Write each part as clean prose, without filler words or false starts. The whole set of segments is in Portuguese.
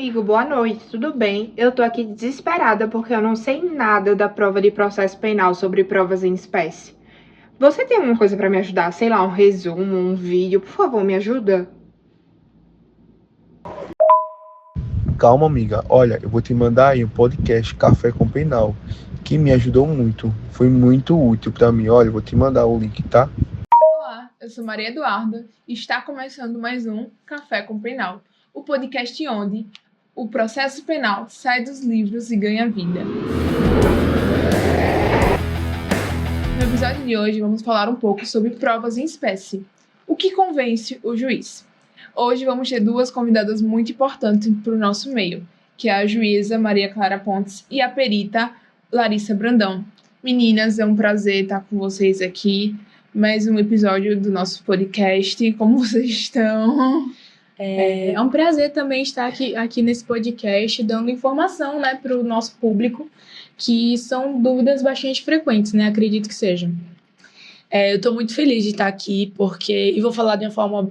amigo, boa noite, tudo bem? Eu tô aqui desesperada porque eu não sei nada da prova de processo penal sobre provas em espécie. Você tem alguma coisa pra me ajudar? Sei lá, um resumo, um vídeo, por favor, me ajuda? Calma, amiga. Olha, eu vou te mandar aí um podcast Café com Penal, que me ajudou muito. Foi muito útil pra mim. Olha, eu vou te mandar o link, tá? Olá, eu sou Maria Eduarda e está começando mais um Café com Penal, o podcast onde o processo penal sai dos livros e ganha vida. No episódio de hoje vamos falar um pouco sobre provas em espécie, o que convence o juiz. Hoje vamos ter duas convidadas muito importantes para o nosso meio, que é a juíza Maria Clara Pontes e a perita Larissa Brandão. Meninas, é um prazer estar com vocês aqui. Mais um episódio do nosso podcast. Como vocês estão? É um prazer também estar aqui nesse podcast, dando informação, né, para o nosso público, que são dúvidas bastante frequentes, né? Acredito que sejam. Eu estou muito feliz de estar aqui, e vou falar de uma forma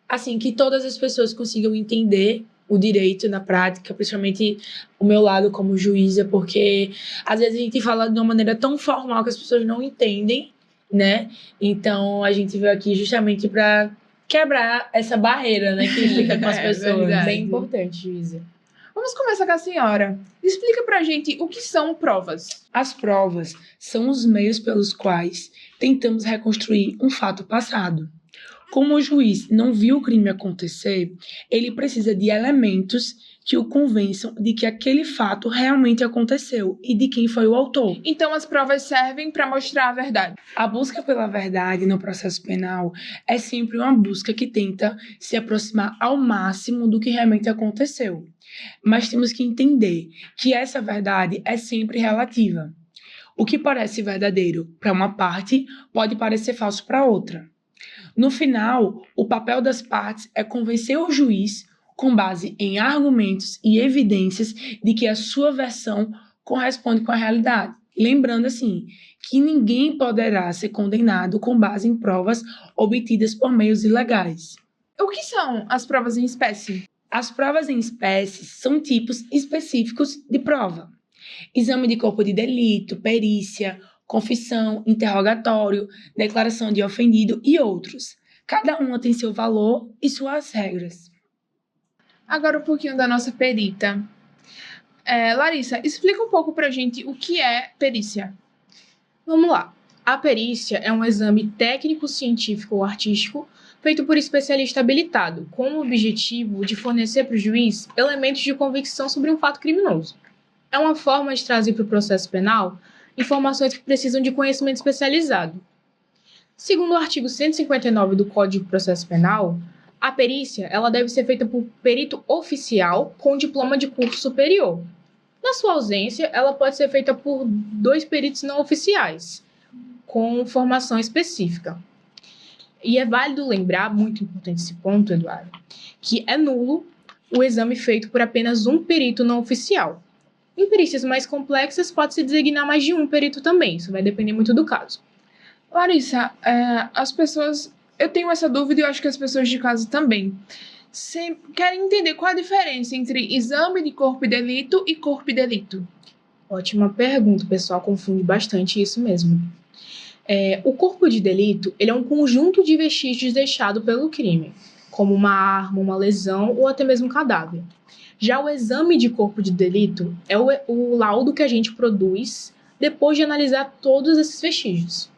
assim que todas as pessoas consigam entender o direito na prática, principalmente o meu lado como juíza, porque às vezes a gente fala de uma maneira tão formal que as pessoas não entendem, né? Então a gente veio aqui justamente para quebrar essa barreira, né, que fica com as pessoas. Verdade. Bem importante, juíza. Vamos começar com a senhora. Explica pra gente o que são provas. As provas são os meios pelos quais tentamos reconstruir um fato passado. Como o juiz não viu o crime acontecer, ele precisa de elementos que o convençam de que aquele fato realmente aconteceu e de quem foi o autor. Então as provas servem para mostrar a verdade. A busca pela verdade no processo penal é sempre uma busca que tenta se aproximar ao máximo do que realmente aconteceu. Mas temos que entender que essa verdade é sempre relativa. O que parece verdadeiro para uma parte pode parecer falso para outra. No final, o papel das partes é convencer o juiz, com base em argumentos e evidências, de que a sua versão corresponde com a realidade. Lembrando, assim, que ninguém poderá ser condenado com base em provas obtidas por meios ilegais. O que são as provas em espécie? As provas em espécie são tipos específicos de prova. Exame de corpo de delito, perícia, confissão, interrogatório, declaração de ofendido e outros. Cada uma tem seu valor e suas regras. Agora um pouquinho da nossa perita. Larissa, explica um pouco pra gente o que é perícia. Vamos lá. A perícia é um exame técnico-científico ou artístico feito por especialista habilitado, com o objetivo de fornecer para o juiz elementos de convicção sobre um fato criminoso. É uma forma de trazer para o processo penal informações que precisam de conhecimento especializado. Segundo o artigo 159 do Código de Processo Penal, a perícia ela deve ser feita por perito oficial com diploma de curso superior. Na sua ausência, ela pode ser feita por 2 peritos não oficiais, com formação específica. E é válido lembrar, muito importante esse ponto, Eduardo, que é nulo o exame feito por apenas um perito não oficial. Em perícias mais complexas, pode-se designar mais de um perito também, isso vai depender muito do caso. Larissa, eu tenho essa dúvida e eu acho que as pessoas de casa também. Querem entender qual a diferença entre exame de corpo e delito e corpo e delito? Ótima pergunta, o pessoal confunde bastante isso mesmo. O corpo de delito ele é um conjunto de vestígios deixado pelo crime, como uma arma, uma lesão ou até mesmo um cadáver. Já o exame de corpo de delito é o laudo que a gente produz depois de analisar todos esses vestígios.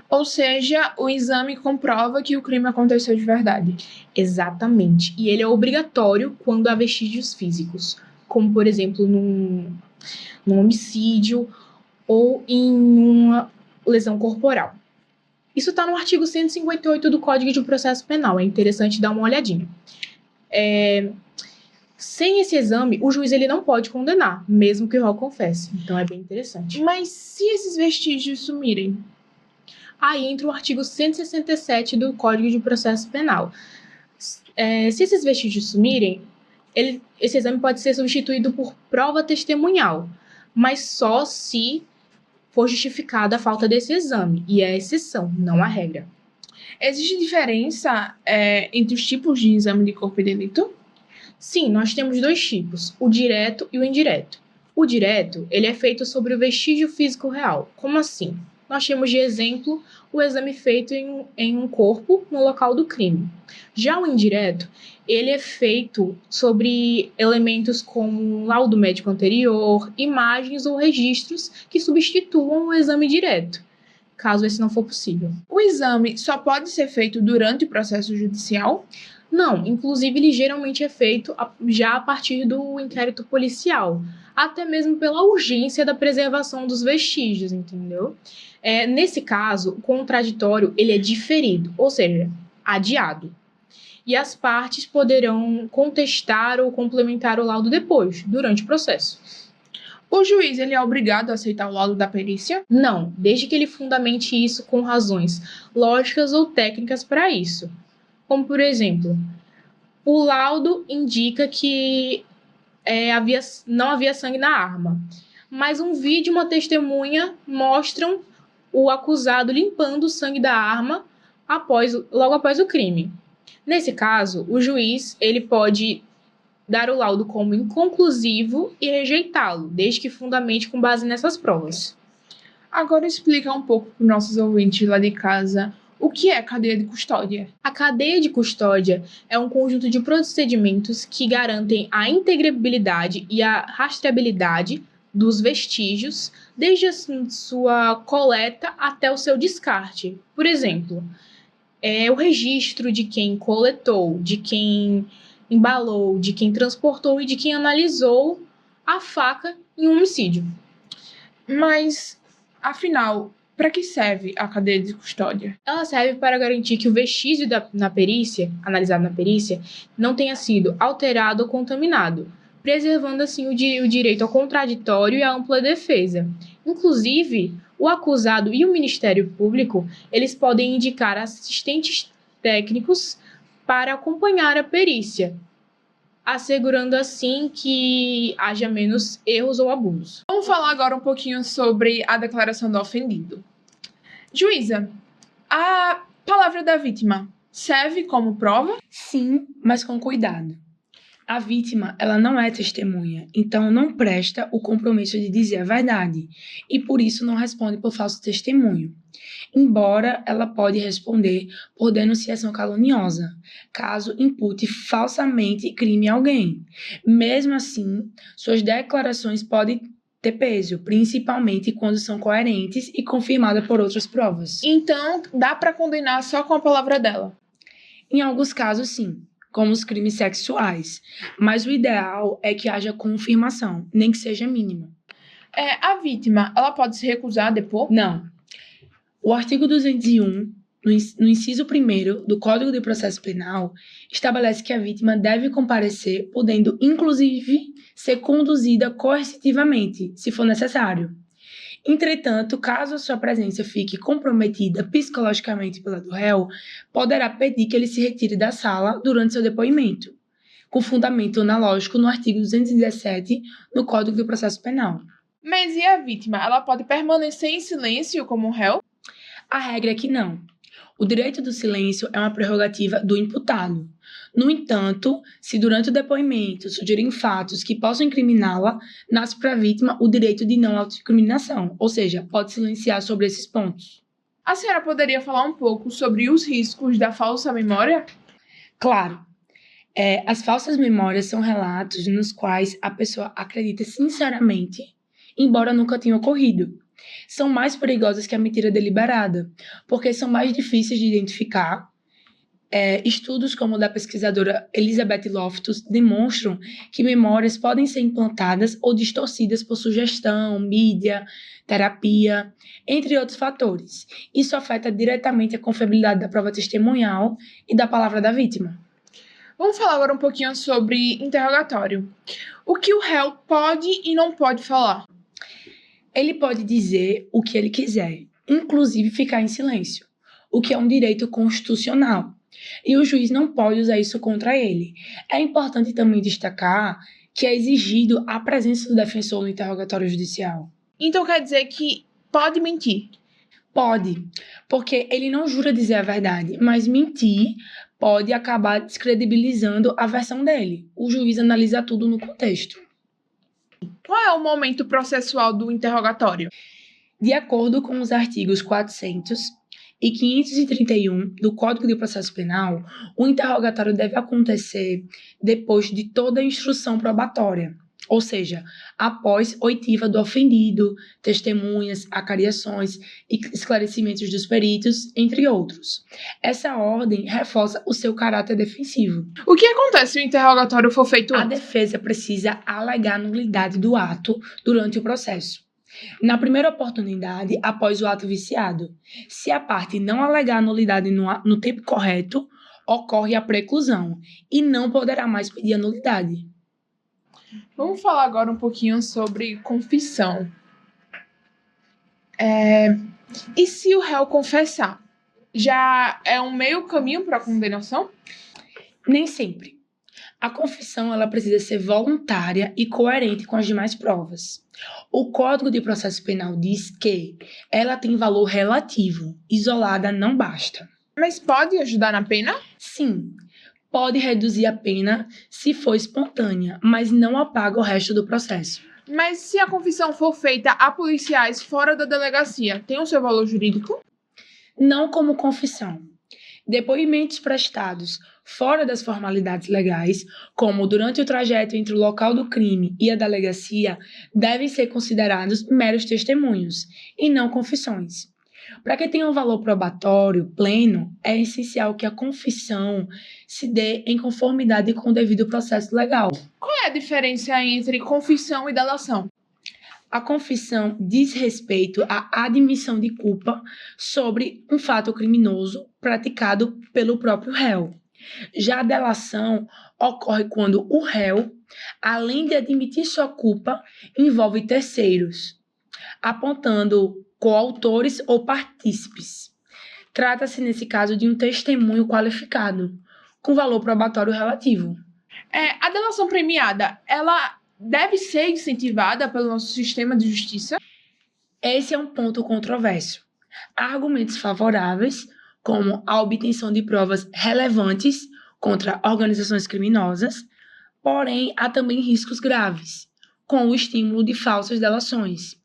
Ou seja, o exame comprova que o crime aconteceu de verdade. Exatamente. E ele é obrigatório quando há vestígios físicos, como, por exemplo, num homicídio ou em uma lesão corporal. Isso está no artigo 158 do Código de Processo Penal. É interessante dar uma olhadinha. Sem esse exame, o juiz ele não pode condenar, mesmo que o réu confesse. Então, é bem interessante. Mas se esses vestígios sumirem? Aí entra o artigo 167 do Código de Processo Penal. Se esses vestígios sumirem, esse exame pode ser substituído por prova testemunhal, mas só se for justificada a falta desse exame, e é a exceção, não a regra. Existe diferença entre os tipos de exame de corpo e delito? Sim, nós temos dois tipos, o direto e o indireto. O direto, ele é feito sobre o vestígio físico real. Como assim? Nós temos de exemplo o exame feito em um corpo no local do crime. Já o indireto, ele é feito sobre elementos como um laudo médico anterior, imagens ou registros que substituam o exame direto, caso esse não for possível. O exame só pode ser feito durante o processo judicial? Não, inclusive ele geralmente é feito já a partir do inquérito policial, até mesmo pela urgência da preservação dos vestígios, entendeu? Nesse caso, o contraditório ele é diferido, ou seja, adiado. E as partes poderão contestar ou complementar o laudo depois, durante o processo. O juiz ele é obrigado a aceitar o laudo da perícia? Não, desde que ele fundamente isso com razões lógicas ou técnicas para isso. Como, por exemplo, o laudo indica que não havia sangue na arma, mas um vídeo e uma testemunha mostram o acusado limpando o sangue da arma logo após o crime. Nesse caso, o juiz ele pode dar o laudo como inconclusivo e rejeitá-lo, desde que fundamente com base nessas provas. Agora explica um pouco para os nossos ouvintes lá de casa o que é cadeia de custódia. A cadeia de custódia é um conjunto de procedimentos que garantem a integrabilidade e a rastreabilidade dos vestígios, desde a sua coleta até o seu descarte. Por exemplo, o registro de quem coletou, de quem embalou, de quem transportou e de quem analisou a faca em um homicídio. Mas, afinal, para que serve a cadeia de custódia? Ela serve para garantir que o vestígio analisado na perícia, não tenha sido alterado ou contaminado, preservando assim o direito ao contraditório e à ampla defesa. Inclusive, o acusado e o Ministério Público, eles podem indicar assistentes técnicos para acompanhar a perícia, assegurando assim que haja menos erros ou abusos. Vamos falar agora um pouquinho sobre a declaração do ofendido. Juíza, a palavra da vítima serve como prova? Sim, mas com cuidado. A vítima, ela não é testemunha, então não presta o compromisso de dizer a verdade e por isso não responde por falso testemunho. Embora ela pode responder por denunciação caluniosa, caso impute falsamente crime a alguém. Mesmo assim, suas declarações podem ter peso, principalmente quando são coerentes e confirmadas por outras provas. Então, dá para condenar só com a palavra dela? Em alguns casos, sim, como os crimes sexuais, mas o ideal é que haja confirmação, nem que seja mínima. A vítima, ela pode se recusar a depor? Não. O artigo 201, no inciso 1º do Código de Processo Penal, estabelece que a vítima deve comparecer, podendo, inclusive, ser conduzida coercitivamente, se for necessário. Entretanto, caso a sua presença fique comprometida psicologicamente pela do réu, poderá pedir que ele se retire da sala durante seu depoimento, com fundamento analógico no artigo 217 do Código de Processo Penal. Mas e a vítima? Ela pode permanecer em silêncio como um réu? A regra é que não. O direito do silêncio é uma prerrogativa do imputado. No entanto, se durante o depoimento surgirem fatos que possam incriminá-la, nasce para a vítima o direito de não autoincriminação, ou seja, pode silenciar sobre esses pontos. A senhora poderia falar um pouco sobre os riscos da falsa memória? Claro. As falsas memórias são relatos nos quais a pessoa acredita sinceramente, embora nunca tenha ocorrido. São mais perigosas que a mentira deliberada, porque são mais difíceis de identificar. Estudos como o da pesquisadora Elizabeth Loftus demonstram que memórias podem ser implantadas ou distorcidas por sugestão, mídia, terapia, entre outros fatores. Isso afeta diretamente a confiabilidade da prova testemunhal e da palavra da vítima. Vamos falar agora um pouquinho sobre interrogatório. O que o réu pode e não pode falar? Ele pode dizer o que ele quiser, inclusive ficar em silêncio, o que é um direito constitucional. E o juiz não pode usar isso contra ele. É importante também destacar que é exigido a presença do defensor no interrogatório judicial. Então quer dizer que pode mentir? Pode, porque ele não jura dizer a verdade, mas mentir pode acabar descredibilizando a versão dele. O juiz analisa tudo no contexto. Qual é o momento processual do interrogatório? De acordo com os artigos 400 e 531 do Código de Processo Penal, o interrogatório deve acontecer depois de toda a instrução probatória, ou seja, após oitiva do ofendido, testemunhas, acariações e esclarecimentos dos peritos, entre outros. Essa ordem reforça o seu caráter defensivo. O que acontece se o interrogatório for feito A antes? defesa precisa alegar nulidade do ato durante o processo, na primeira oportunidade, após o ato viciado. Se a parte não alegar nulidade no tempo correto, ocorre a preclusão e não poderá mais pedir a nulidade. Vamos falar agora um pouquinho sobre confissão. E se o réu confessar? Já é um meio caminho para a condenação? Nem sempre. A confissão ela precisa ser voluntária e coerente com as demais provas. O Código de Processo Penal diz que ela tem valor relativo, isolada não basta. Mas pode ajudar na pena? Sim, pode reduzir a pena se for espontânea, mas não apaga o resto do processo. Mas se a confissão for feita a policiais fora da delegacia, tem o seu valor jurídico? Não como confissão. Depoimentos prestados fora das formalidades legais, como durante o trajeto entre o local do crime e a delegacia, devem ser considerados meros testemunhos e não confissões. Para que tenha um valor probatório pleno, é essencial que a confissão se dê em conformidade com o devido processo legal. Qual é a diferença entre confissão e delação? A confissão diz respeito à admissão de culpa sobre um fato criminoso praticado pelo próprio réu. Já a delação ocorre quando o réu, além de admitir sua culpa, envolve terceiros, apontando coautores ou partícipes. Trata-se, nesse caso, de um testemunho qualificado, com valor probatório relativo. A delação premiada, ela deve ser incentivada pelo nosso sistema de justiça? Esse é um ponto controverso. Há argumentos favoráveis, como a obtenção de provas relevantes contra organizações criminosas, porém há também riscos graves, com o estímulo de falsas delações,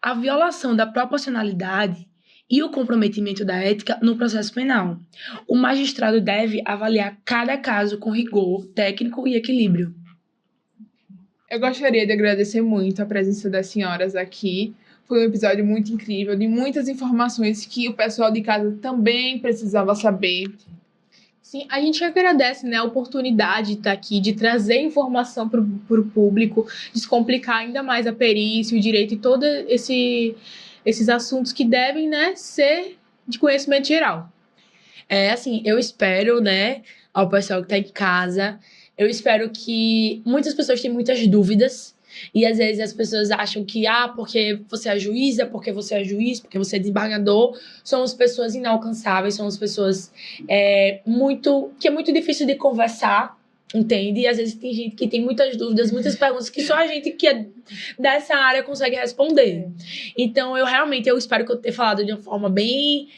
a violação da proporcionalidade e o comprometimento da ética no processo penal. O magistrado deve avaliar cada caso com rigor técnico e equilíbrio. Eu gostaria de agradecer muito a presença das senhoras aqui. Foi um episódio muito incrível, de muitas informações que o pessoal de casa também precisava saber. Sim, a gente agradece, né, a oportunidade de estar aqui, de trazer informação para o público, descomplicar ainda mais a perícia, o direito e todos esses assuntos que devem, né, ser de conhecimento geral. Eu espero, né, ao pessoal que está em casa, eu espero que muitas pessoas têm muitas dúvidas. E às vezes as pessoas acham que, porque você é juíza, porque você é juiz, porque você é desembargador, somos pessoas inalcançáveis, somos pessoas que é muito difícil de conversar, entende? E às vezes tem gente que tem muitas dúvidas, muitas perguntas que só a gente que é dessa área consegue responder. Então, eu espero que eu tenha falado de uma forma bem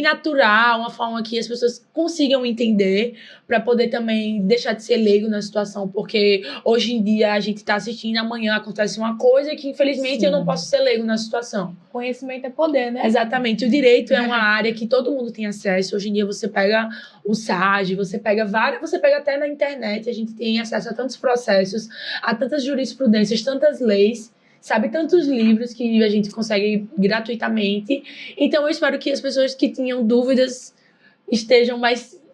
natural, uma forma que as pessoas consigam entender, para poder também deixar de ser leigo na situação, porque hoje em dia a gente está assistindo, amanhã acontece uma coisa que infelizmente eu não posso ser leigo na situação. Conhecimento é poder, né? Exatamente, o direito é uma área que todo mundo tem acesso. Hoje em dia você pega o SAG, você pega até na internet, a gente tem acesso a tantos processos, a tantas jurisprudências, tantas leis, sabe, tantos livros que a gente consegue gratuitamente. Então eu espero que as pessoas que tinham dúvidas estejam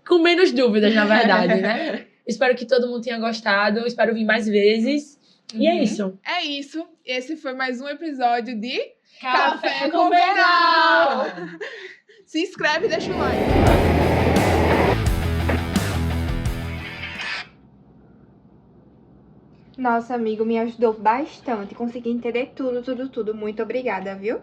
com menos dúvidas, na verdade, né? Espero que todo mundo tenha gostado, espero vir mais vezes. E é isso. É isso. Esse foi mais um episódio de Café com Penal! Se inscreve e deixa o like. Nossa, amigo, me ajudou bastante. Consegui entender tudo. Muito obrigada, viu?